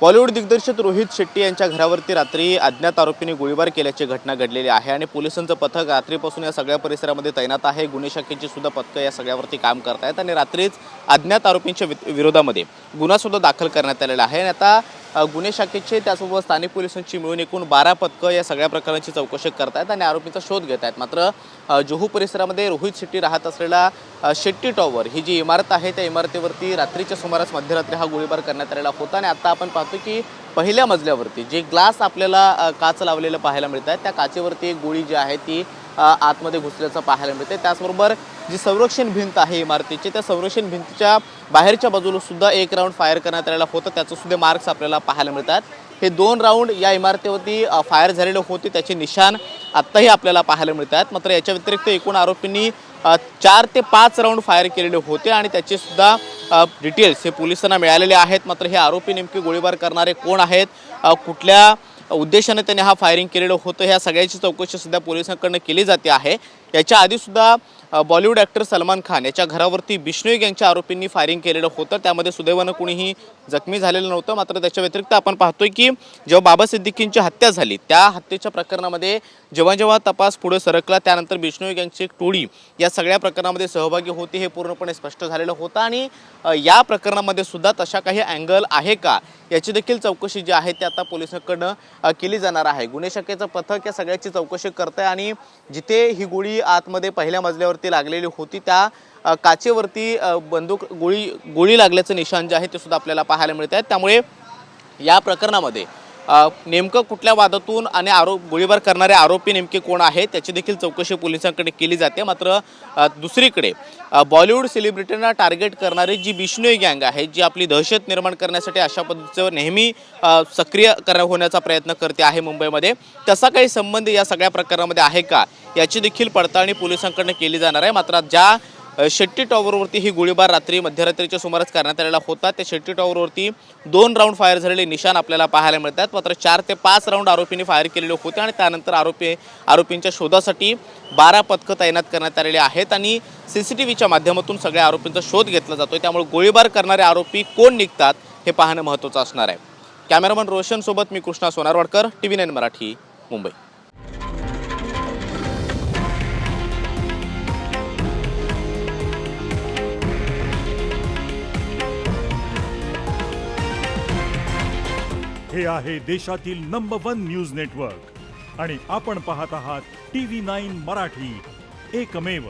बॉलिवूड दिग्दर्शक रोहित शेट्टी यांच्या घरावरती रात्री अज्ञात आरोपींनी गोळीबार केल्याची घटना घडलेली आहे आणि पोलिसांचं पथक रात्रीपासून या सगळ्या परिसरामध्ये तैनात आहे। गुन्हे शाखेची सुद्धा पथकं या सगळ्यावरती काम करत आहेत आणि रात्रीच अज्ञात आरोपींच्या विरोधामध्ये गुन्हा सुद्धा दाखल करण्यात आलेला आहे आणि आता गुन्हे शाखेचे त्यासोबत स्थानिक पोलिसांची मिळून एकूण 12 पथकं या सगळ्या प्रकरणाची चौकशी करत आहेत आणि आरोपींचा शोध घेत आहेत। मात्र जुहू परिसरामध्ये रोहित शेट्टी राहत असलेला शेट्टी टॉवर ही जी इमारत आहे त्या इमारतीवरती रात्रीच्या सुमारास मध्यरात्री हा गोळीबार करण्यात आलेला होता आणि आता आपण पाहतो की पहिल्या मजल्यावरती जे ग्लास आपल्याला काच लावलेलं पाहायला मिळत आहे त्या काचेवरती एक गोळी जी आहे ती आतमध्ये घुसल्याचं पाहायला मिळते। त्याचबरोबर जी संरक्षण भिंत आहे इमारतीची त्या संरक्षण भिंतीच्या बाहेरच्या बाजूला सुद्धा एक राऊंड फायर करण्यात आलेला होता, त्याचं सुद्धा मार्क्स आपल्याला पाहायला मिळतात। हे 2 राऊंड या इमारतीवरती फायर झालेले होते त्याचे निशाण आत्ताही आपल्याला पाहायला मिळतात। मात्र याच्या व्यतिरिक्त एकूण आरोपींनी 4 ते 5 राऊंड फायर केलेले होते आणि त्याचे सुद्धा डिटेल्स हे पोलिसांना मिळालेले आहेत। मात्र हे आरोपी नेमके गोळीबार करणारे कोण आहेत, कुठल्या उद्देशाने त्यांनी हा फायरिंग केलेलं होतं, ह्या सगळ्याची चौकशी सुद्धा पोलिसांकडून केली जाते आहे। याच्या आधी सुद्धा बॉलिवूड ॲक्टर सलमान खान याच्या घरावरती बिश्नोई गँगच्या आरोपींनी फायरिंग केलेलं होतं, त्यामध्ये सुदैवानं कुणीही जखमी झालेलं नव्हतं। मात्र त्याच्या व्यतिरिक्त आपण पाहतोय की जेव्हा बाबा सिद्दीकींची हत्या झाली त्या हत्येच्या प्रकरणामध्ये जेव्हा तपास पुढे सरकला त्यानंतर बिश्नोई गँगची एक टोळी या सगळ्या प्रकरणामध्ये सहभागी होती हे पूर्णपणे स्पष्ट झालेलं होतं आणि या प्रकरणामध्ये सुद्धा तशा काही अँगल आहे का याची देखील चौकशी जी आहे ती आता पोलिसांकडून केली जाणार आहे। गुन्हे शाखेचं पथक या सगळ्याची चौकशी करत आहे आणि जिथे ही गोळी आतमध्ये पहिल्या मजल्यावरती लागलेली होती त्या काचेवरती गोळी लागल्याचं निशाण जे आहे ते सुद्धा आपल्याला पाहायला मिळत आहेत। त्यामुळे या प्रकरणामध्ये नेमकं कुठल्या वादातून आणि गोळीबार करणारे आरोपी नेमके कोण आहेत त्याची देखील चौकशी पोलिसांकडे केली जाते। मात्र दुसरीकडे बॉलिवूड सेलिब्रिटींना टार्गेट करणारी जी बिश्नोई गँग आहे जी आपली दहशत निर्माण करण्यासाठी अशा पद्धतीचं नेहमी सक्रिय होण्याचा प्रयत्न करते आहे मुंबईमध्ये, तसा काही संबंध या सगळ्या प्रकरणामध्ये आहे का याची देखील पडताळणी पोलिसांकडून केली जाणार आहे। मात्र ज्या शेट्टी टॉवरवरती ही गोळीबार रात्री मध्यरात्रीच्या सुमारास करण्यात आलेला होता त्या शेट्टी टॉवरवरती 2 राऊंड फायर झालेले निशाण आपल्याला पाहायला मिळतात। मात्र 4 ते 5 राऊंड आरोपींनी फायर केलेले होते आणि त्यानंतर आरोपींच्या शोधासाठी 12 पथकं तैनात करण्यात आलेले आहेत आणि CCTVच्या माध्यमातून सगळ्या आरोपींचा शोध घेतला जातोय। त्यामुळे गोळीबार करणारे आरोपी कोण निघतात हे पाहणं महत्त्वाचं असणार आहे। कॅमेरामन रोशन सोबत मी कृष्णा सोनारवाडकर, TV9 मराठी, मुंबई। हे आहे देशातील नंबर 1 न्यूज नेटवर्क आणि आपण पाहत आहात TV9 मराठी, एकमेव।